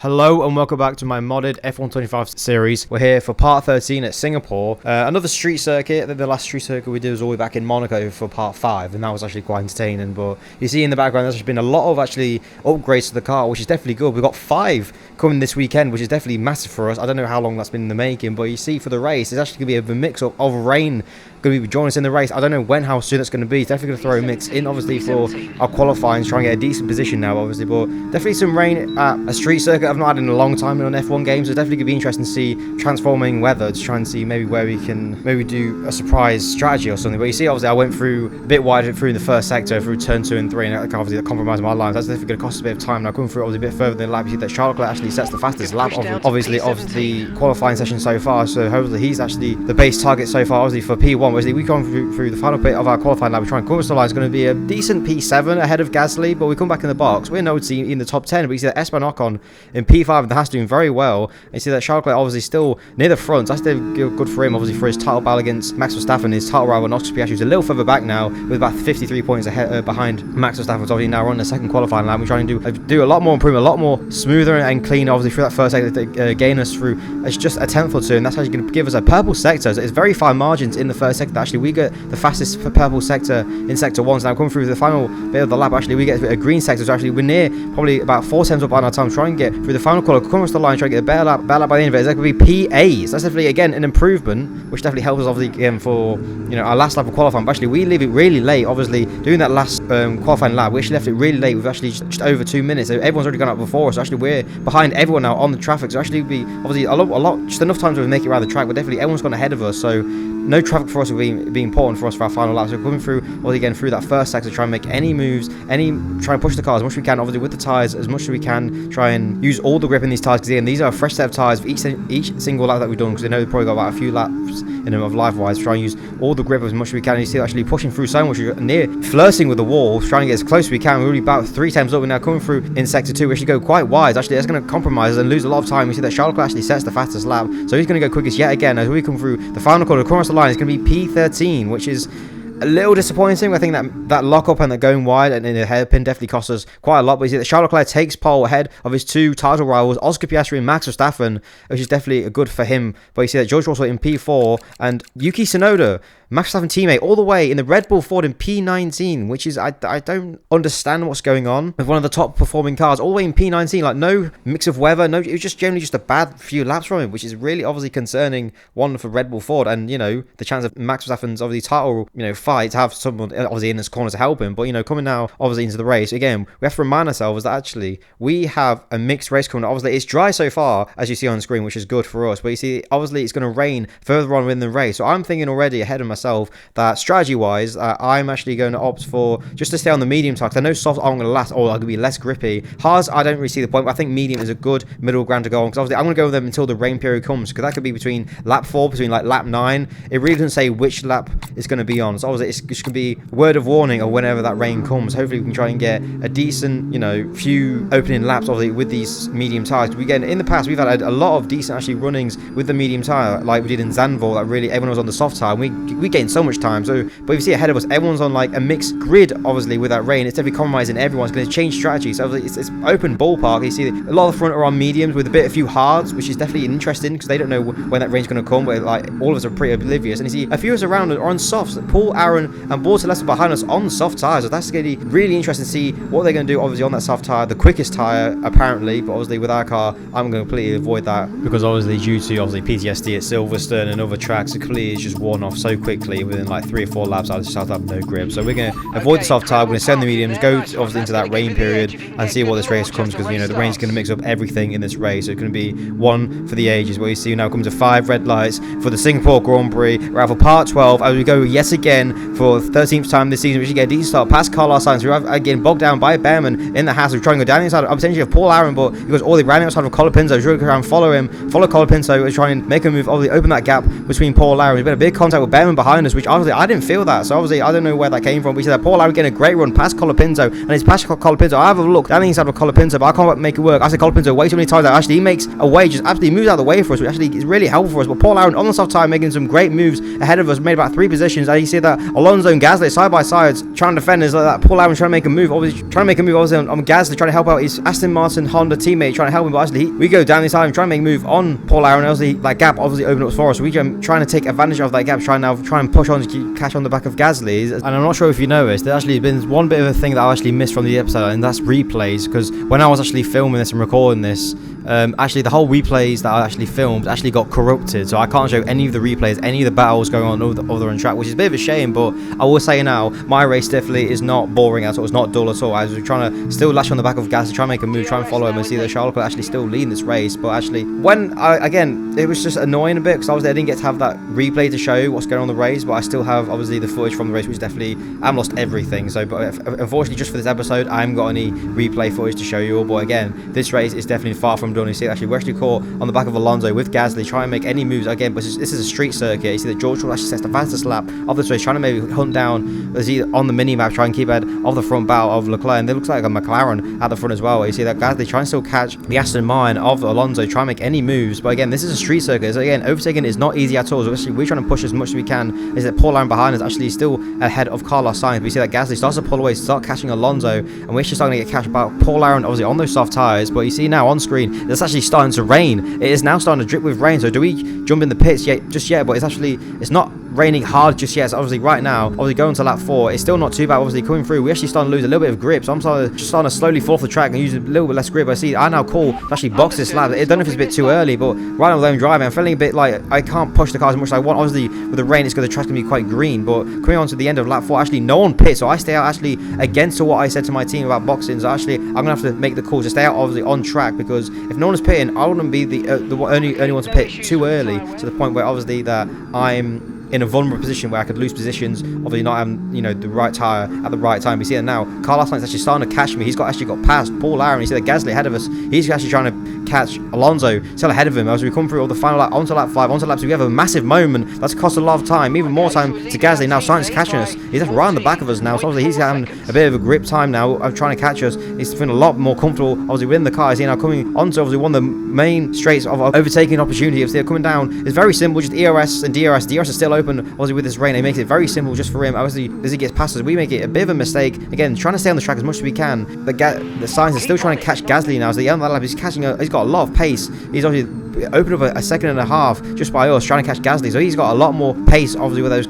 Hello and welcome back to my modded F125 series. We're here for part 13 at Singapore. Another street circuit. The last street circuit we did was all the way back in Monaco for part 5, and that was actually quite entertaining. But you see in the background there's been a lot of actually upgrades to the car, which is definitely good. We've got 5 coming this weekend, which is definitely massive for us. I don't know how long that's been in the making, but you see for the race it's actually going to be a mix of rain going to be joining us in the race. I don't know how soon it's going to be. It's definitely going to throw a mix in, obviously, for our qualifying, trying to get a decent position now, obviously. But definitely some rain at a street circuit I've not had in a long time in an F1 game, so it's definitely going to be interesting to see transforming weather to try and see maybe where we can do a surprise strategy or something. But you see, obviously, I went through a bit wider through in the first sector, through turn 2 and 3, and obviously that compromised my lines. That's definitely going to cost us a bit of time. Now, coming through obviously a bit further than the lap, you see that Charles Leclerc actually sets the fastest lap, obviously, of the qualifying session so far. So hopefully he's actually the base target so far, obviously, for P1. Obviously, we come through the final bit of our qualifying lap, we try and cross the line. It's going to be a decent P7 ahead of Gasly, but we come back in the box. We're no team in the top 10, but you see that Esteban Ocon in P5 and the Haas doing very well. And you see that Charles Leclerc obviously still near the front. That's good for him, obviously, for his title battle against Max Verstappen. His title rival Oscar Piastri is a little further back now, with about 53 points ahead behind Max Verstappen. So obviously now we're on the second qualifying lap. We're trying to do a lot more improvement, a lot more smoother and cleaner, obviously, through that first sector to gain us through. It's just a tenth or two, and that's actually going to give us a purple sector. So it's very fine margins in the first sector. Actually, we get the fastest purple sector in sector 1. So now coming through the final bit of the lap, actually we get a green sector. So actually we're near probably about 4 tenths up on our time, try and get through the final corner, come across the line, try and get a better lap by the end of it. It's going to be P8s. That's definitely again an improvement, which definitely helps us obviously again for our last lap of qualifying. But actually we leave it really late, obviously doing that last qualifying lap. We actually left it really late. We've actually just over 2 minutes. So everyone's already gone up before us. So actually we're behind everyone now on the traffic. So actually be obviously a lot just enough time to make it around the track, but definitely everyone's gone ahead of us. So no traffic for us will be important for us for our final lap. So coming through, obviously again through that first sector, try and make any moves, try and push the car as much as we can, obviously with the tyres as much as we can, try and use all the grip in these tyres, because again these are a fresh set of tyres for each single lap that we've done, because they know they've probably got about a few laps in them of life-wise. Try and use all the grip as much as we can, and you see actually pushing through so much, we're near flirting with the wall, trying to get as close as we can. We're really about 3 times up. We're now coming through in sector 2, we actually go quite wide. Actually that's going to compromise us and lose a lot of time. We see that Charles Leclerc actually sets the fastest lap, so he's going to go quickest yet again as we come through the final corner, across the line. It's going to be P13, which is a little disappointing. I think that lock-up and that going wide and in the hairpin definitely cost us quite a lot. But you see that Charles Leclerc takes pole ahead of his 2 title rivals, Oscar Piastri and Max Verstappen, which is definitely good for him. But you see that George Russell in P4 and Yuki Tsunoda, Max Verstappen teammate, all the way in the Red Bull Ford in P19, which is, I don't understand what's going on with one of the top performing cars, all the way in P19, like no mix of weather, it was just generally just a bad few laps from him, which is really obviously concerning, one for Red Bull Ford, and the chance of Max Verstappen's obviously title fight to have someone obviously in this corner to help him. But coming now obviously into the race again, we have to remind ourselves that actually we have a mixed race coming. Obviously it's dry so far, as you see on screen, which is good for us, but you see obviously it's going to rain further on in the race. So I'm thinking already ahead of myself that strategy wise I'm actually going to opt for just to stay on the medium tire, because I know soft aren't going to last, or are going to be less grippy. Hards I don't really see the point, but I think medium is a good middle ground to go on, because obviously I'm going to go with them until the rain period comes, because that could be between lap 4, between like lap 9. It really doesn't say which lap it's going to be on, so obviously it's just going to be word of warning or whenever that rain comes. Hopefully we can try and get a decent few opening laps obviously with these medium tires. In the past we've had a lot of decent actually runnings with the medium tire, like we did in Zandvoort, that really everyone was on the soft tire, and we gained so much time. So but you see ahead of us everyone's on like a mixed grid, obviously with that rain it's definitely compromising. Everyone's going to change strategy, so it's open ballpark. You see a lot of the front are on mediums with a few hards, which is definitely interesting because they don't know when that rain's going to come, but like all of us are pretty oblivious. And you see a few of us around are on softs. Paul, Aaron and Bortolessa behind us on soft tires, so that's going to be really interesting to see what they're going to do obviously on that soft tire, the quickest tire apparently. But obviously with our car I'm going to completely avoid that, because obviously due to PTSD at Silverstone and other tracks, it clearly is just worn off so quickly within like 3 or 4 laps. I just have no grip, so we're going to avoid the soft tire. We're going to send the mediums, go obviously into that rain period and see what this race comes, because the rain's going to mix up everything in this race. So it's going to be one for the ages. Where you see now comes to 5 red lights for the Singapore Grand Prix. We're out for part 12 as we go yet again for the 13th time this season. We should get a decent start past Carlos Sainz. We're again bogged down by Behrman in the Haas. We're trying to go down the inside potentially of Paul Aaron, but he goes all the way around the outside of Colapinto. We're trying to follow him, follow Colapinto. We're trying to make a move, obviously open that gap between Paul Aaron. There's been a big contact with Behrman behind us, which obviously I didn't feel that. So obviously I don't know where that came from. We see that Paul Aaron getting a great run past Colapinto, and it's past Colapinto. I have a look down the inside of Colapinto, but I can't make it work. I said Colapinto way too many times that actually he makes a way, just absolutely moves out of the way for us, which actually is really helpful for us. But Paul Aaron on the soft tire making some great moves ahead of us, made about 3 positions. And you see that Alonso and Gasly side by side trying to defend us like that. Paul Aaron trying to make a move, obviously on Gasly, trying to help out his Aston Martin Honda teammate, trying to help him. But actually we go down the side and trying to make a move on Paul Aaron. Obviously that gap obviously opened up for us. So we trying to take advantage of that gap, trying and push on to catch on the back of Gasly. And I'm not sure if you noticed, there actually been one bit of a thing that I actually missed from the episode, and that's replays. Because when I was actually filming this and recording this, actually the whole replays that I actually filmed actually got corrupted, so I can't show any of the replays, any of the battles going on other on track, which is a bit of a shame. But I will say now, my race definitely is not boring at all. It's not dull at all. I was trying to still lash on the back of Gasly, try and make a move, try and follow him, and see that Charles Leclerc actually still leading this race. But actually, again, it was just annoying a bit because obviously I didn't get to have that replay to show you what's going on in the race, but I still have obviously the footage from the race, which definitely I've lost everything. So, but unfortunately, just for this episode, I haven't got any replay footage to show you all. But again, this race is definitely far from done. You see, actually, we're actually caught on the back of Alonso with Gasly, trying to make any moves again. But this is a street circuit. You see that George Russell actually sets the fastest lap of this race, trying to maybe hunt down on the mini map, try and keep ahead of the front bow of Leclerc. And it looks like a McLaren at the front as well. You see that Gasly trying to still catch the Aston Martin of Alonso, try and make any moves. But again, this is a street circuit. So again, overtaking is not easy at all. So actually, we're trying to push as much as we can. Is that Paul Aaron behind us actually still ahead of Carlos Sainz. We see that Gasly starts to pull away, start catching Alonso, and we're just starting to get catch about Paul Aaron obviously on those soft tires. But you see now on screen, it's actually starting to rain. It is now starting to drip with rain. So do we jump in the pits just yet? But it's not raining hard just yet. So obviously right now, obviously going to lap 4, it's still not too bad. Obviously coming through, we actually starting to lose a little bit of grip. So I'm starting to slowly fall off the track and use a little bit less grip. I now call to actually box this lap. I don't know if it's a bit too early, but right now I'm driving, I'm feeling a bit like I can't push the car as much as I want. Obviously with the rain, it's because the track's going to be quite green. But coming on to the end of lap 4, actually no one pits, so I stay out actually against what I said to my team about boxing. So actually I'm going to have to make the call to stay out obviously on track, because if no one is pitting, I wouldn't be the only one to pit too early, to the point where obviously that I'm in a vulnerable position where I could lose positions, obviously not having, the right tyre at the right time. We see it now. Carlos Sainz actually starting to catch me. He's actually got past Paul Aaron. You see that Gasly ahead of us. He's actually trying to catch Alonso, still ahead of him as we come through all the final lap, onto lap 5, onto lap 6. We have a massive moment that's cost a lot of time, even more time to Gasly. Now Sainz is catching us. He's just right on the back of us now. So obviously he's having a bit of a grip time now of trying to catch us. He's feeling a lot more comfortable obviously within the car. He's now coming onto obviously one of the main straights of overtaking opportunity. Obviously they're coming down. It's very simple, just ERS and DRS. DRS is still open obviously with this rain. It makes it very simple just for him. Obviously as he gets past us, we make it a bit of a mistake. Again, trying to stay on the track as much as we can. The Sainz is still trying to catch Gasly now. So the end of that lap, he's got a lot of pace. He's obviously opened up a second and a half just by us trying to catch Gasly. So he's got a lot more pace obviously with his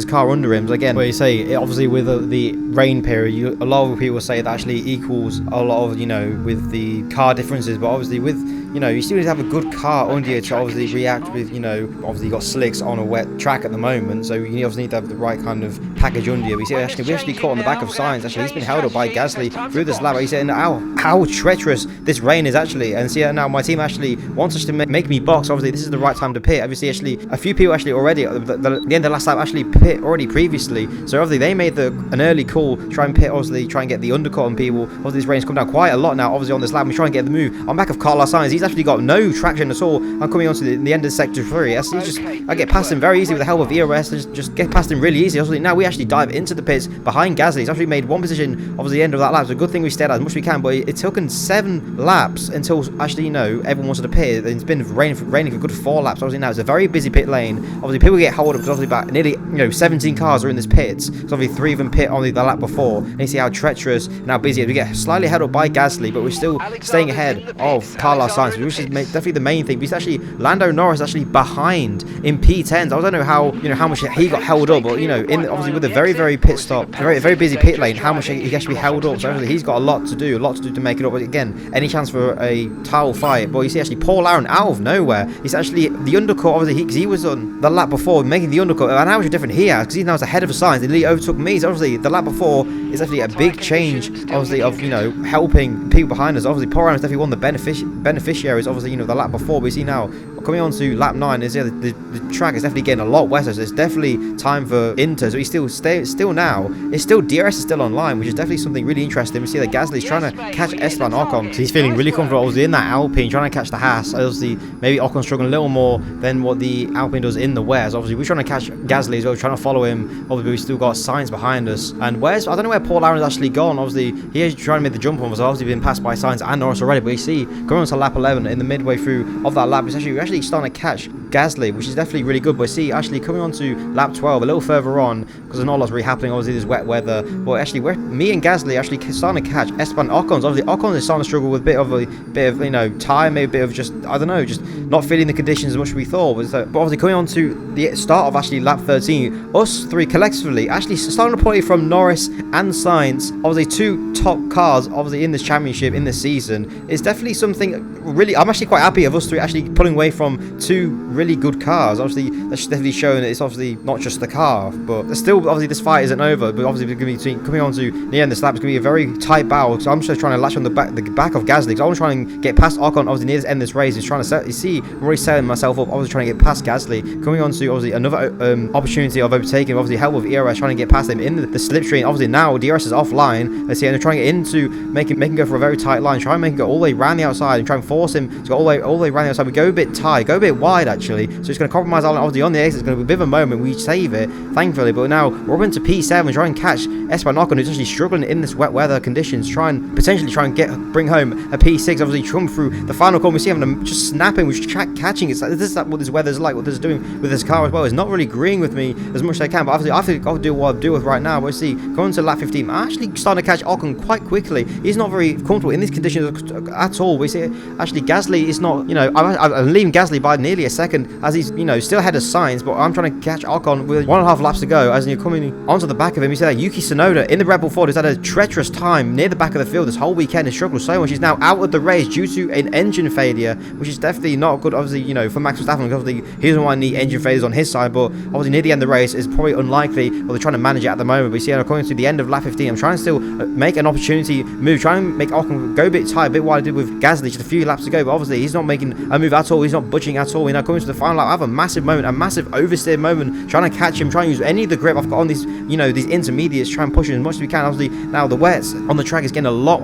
car under him. So again, where you say obviously with the rain period, a lot of people say that actually equals a lot of with the car differences. But obviously with you still need to have a good car under you to obviously react with obviously you got slicks on a wet track at the moment, so you obviously need to have the right kind of package under you. We see we actually caught on the back of Sainz. Actually he's been held up by Gasly through this lap. He's saying how treacherous this rain is actually, and see now my team actually wants us to make me box. Obviously this is the right time to pit. Obviously actually a few people actually already at the end of the last lap actually pit already previously, so obviously they made an early call, try and pit, obviously try and get the undercut on people. Obviously this rain's come down quite a lot now obviously on this lap. We try and get the move on back of Carlos Sainz. He's actually got no traction at all. I'm coming on to the end of sector 3. I get past him very easy with the help of ERS. Just get past him really easy. Obviously now we actually dive into the pits behind Gasly. He's actually made one position obviously the end of that lap. It's a good thing we stayed out as much as we can, but it took 7 laps until actually everyone wanted to pit. It's been raining for a good 4 laps. Obviously now it's a very busy pit lane. Obviously people get held up because obviously about nearly 17 cars are in this pit. So obviously 3 of them pit on the lap before, and you see how treacherous and how busy it is. We get slightly held up by Gasly, but we're still staying ahead of Carlos Sainz, which is definitely the main thing. Because actually Lando Norris actually behind in P10s. I don't know how much he got held up, but obviously with a very pit stop, very busy pit lane, how much he actually held up. So obviously he's got a lot to do to make it up. But again, any chance for a title fight. But you see actually Paul Aaron out of nowhere, he's actually the undercut. Obviously because he was on the lap before making the undercut, and how much different he has, because he now is ahead of Sainz and he overtook me. So obviously the lap before is actually a big change obviously of helping people behind us. Obviously Paul Aaron is definitely one of the beneficiaries obviously the lap before. We see now coming on to lap 9 is the track is definitely getting a lot wetter, so it's definitely time for Inter. So he's still now, it's still DRS is still online, which is definitely something really interesting. We see that Gasly's trying to catch Esteban Ocon, so he's feeling really comfortable obviously in that Alpine, trying to catch the Haas. Obviously, maybe Ocon's struggling a little more than what the Alpine does in the Wares. Obviously, we're trying to catch Gasly as well, trying to follow him. Obviously, we've still got Sainz behind us. And where's, I don't know where Paul Aaron's actually gone. Obviously, he is trying to make the jump on, was obviously been passed by Sainz and Norris already. But you see, going on to lap 11, in the midway through of that lap, we're actually starting to catch Gasly, which is definitely really good. But see, actually coming on to lap 12, a little further on, because there's not a lot really happening. Obviously, there's wet weather. But actually, me and Gasly actually starting to catch Esteban Ocon's. Obviously, Ocon is starting to struggle with a bit of you know, time, maybe a bit of just, I don't know, just not feeling the conditions as much as we thought. But obviously, coming on to the start of actually lap 13, us three collectively actually starting to play from Norris and Sainz, obviously two top cars obviously in this championship in this season. It's definitely something really, I'm actually quite happy of us three actually pulling away from two really good cars. Obviously that's definitely showing that it's obviously not just the car, but still obviously this fight isn't over. But obviously we're going to be coming on to the end of the lap, it's going to be a very tight battle. So I'm just trying to latch on the back of Gasly, because I want to try and get past Ocon obviously near the end of this race. He's trying to set, you see, I'm already setting myself up, obviously trying to get past Gasly. Coming on to obviously another opportunity of overtaking, obviously help with ERS, trying to get past him in the slipstream. Obviously now DRS is offline. Let's see, and they're trying to get into making go for a very tight line, try and make him go all the way around the outside and try and force him to go all the way around the outside. We go a bit tight, go a bit wide actually, so it's going to compromise obviously on the exit. It's going to be a bit of a moment, we save it thankfully, but now we're up into P7, trying to catch Esteban Ocon, who's actually struggling in this wet weather conditions, potentially try and bring home a P6. Obviously come through the final corner, we see him just snapping, we're just catching. It's like, this is what this weather's like, what this is doing with this car as well. It's not really agreeing with me as much as I can, but obviously I think I'll do what I'll do with right now. But see, going to lap 15, I'm actually starting to catch Ocon quite quickly. He's not very comfortable in these conditions at all. We see actually Gasly is not, you know, I'm leaving Gasly by nearly a second as he's, you know, still ahead of Sainz, but I'm trying to catch Ocon with 1.5 laps to go as you're coming onto the back of him. You see that Yuki Tsunoda in the Red Bull Ford has had a treacherous time near the back of the field this whole weekend. Has struggled so much. He's now out of the race due to an engine failure, which is definitely not good, obviously, you know, for Max Verstappen. Obviously, he doesn't want any engine failures on his side, but obviously near the end of the race is probably unlikely, or they're trying to manage it at the moment. But you see, according to the end of lap 15, I'm trying to still make an opportunity move, trying to make Ocon go a bit tight, a bit what I did with Gasly just a few laps to go, but obviously he's not making a move at all. He's not budging at all. You know, coming to the final lap, I have a massive moment, a massive oversteer moment, trying to catch him, trying to use any of the grip I've got on these, you know, these intermediates, try and push him as much as we can. Obviously now the wets on the track is getting a lot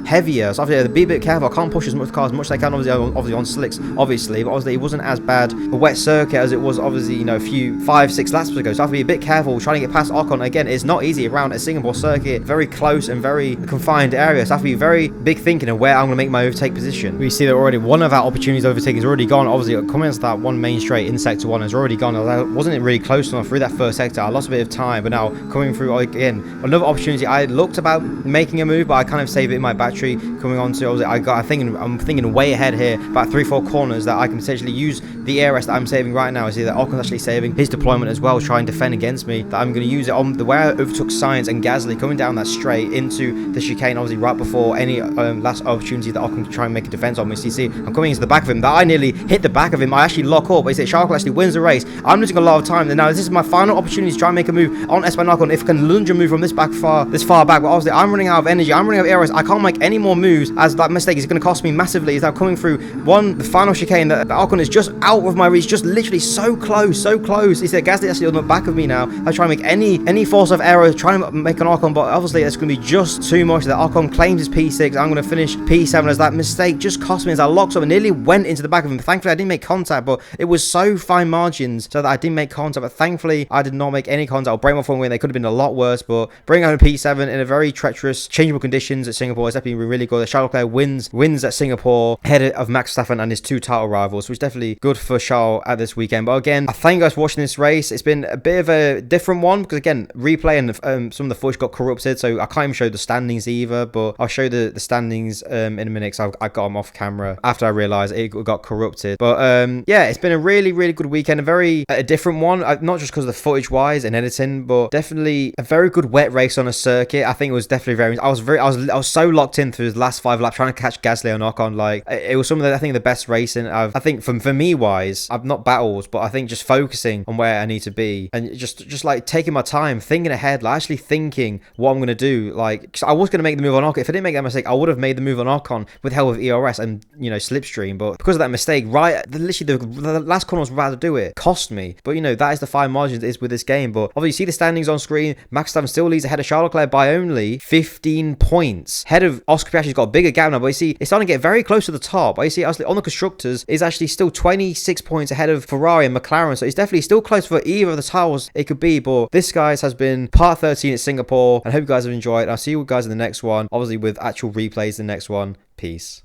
heavier, so obviously be a bit careful. I can't push as much cars as much as I can, obviously on slicks, obviously, but obviously it wasn't as bad a wet circuit as it was obviously, you know, a few 5-6 laps ago, so I have to be a bit careful trying to get past Ocon. Again, it's not easy around a Singapore circuit, very close and very confined area, so I have to be very big thinking of where I'm going to make my overtake position. We see that already one of our opportunities to overtake is already gone. Obviously coming into that one main straight in sector 1 has already gone. I wasn't really close enough through that first sector. I lost a bit of time, but now coming through again, another opportunity. I looked about making a move, but I kind of saved it in my battery. Coming on to, I'm thinking way ahead here, about 3-4 corners that I can potentially use the ARS that I'm saving right now. I see that Ocon's actually saving his deployment as well, trying to defend against me, that I'm going to use it on the way I overtook Sainz and Gasly, coming down that straight into the chicane, obviously right before any last opportunity that Ocon can try and make a defense on me. So you see, I'm coming into the back of him, that I nearly hit the back of him. I actually lock up, but you see, Charles actually wins the race. I'm losing a lot of time, and now this is my final opportunity to try and make a move on Esteban Ocon. If I can lunge a move from this far back, but obviously I'm running out of energy, I'm running out of ARS, I can't make any more moves, as that mistake is going to cost me massively. Is now coming through the final chicane that Ocon is just out of my reach, just literally so close. You see, Gasly actually on the back of me now. I try and make any force of error, trying to make an Ocon, but obviously it's going to be just too much. That Ocon claims his P6. I'm going to finish P7 as that mistake just cost me as I locked up and nearly went into the back of him. Thankfully I didn't make contact, but it was so fine margins so that I didn't make contact, but thankfully I did not make any contact. I'll break my phone win. They could have been a lot worse, but bringing home P7 in a very treacherous, changeable conditions at Singapore is definitely really good. The Charles Leclerc wins at Singapore ahead of Max Verstappen and his two title rivals, which is definitely good for Charles at this weekend. But again, I thank you guys for watching this race. It's been a bit of a different one because again, replay and some of the footage got corrupted, so I can't even show the standings either, but I'll show the standings in a minute because I got them off camera after I realized it got corrupted. But yeah, it's been a really good weekend, a different one, not just because of the footage wise and editing, but definitely a very good wet race on a circuit. I think it was definitely I was so locked in through the last 5 laps trying to catch Gasly and Ocon. Like, it was some of the, I think, the best racing I think for me wise, I'm not battles, but I think just focusing on where I need to be and just like taking my time, thinking ahead, like actually thinking what I'm going to do. Like, 'cause I was going to make the move on Ocon. If I didn't make that mistake, I would have made the move on Ocon with help of ERS and, you know, slipstream. But because of that mistake, literally the last corner I was about to do it cost me. But, you know, that is the fine margins it is with this game. But obviously, you see the standings on screen. Max Verstappen still leads ahead of Charles Leclerc by only 15 points. Head of Oscar Piastri's got a bigger gap now, but you see, it's starting to get very close to the top. But you see, on the constructors, is actually still 26 points ahead of Ferrari and McLaren. So it's definitely still close for either of the titles it could be. But this, guys, has been part 13 at Singapore. And I hope you guys have enjoyed. I'll see you guys in the next one. Obviously, with actual replays in the next one. Peace.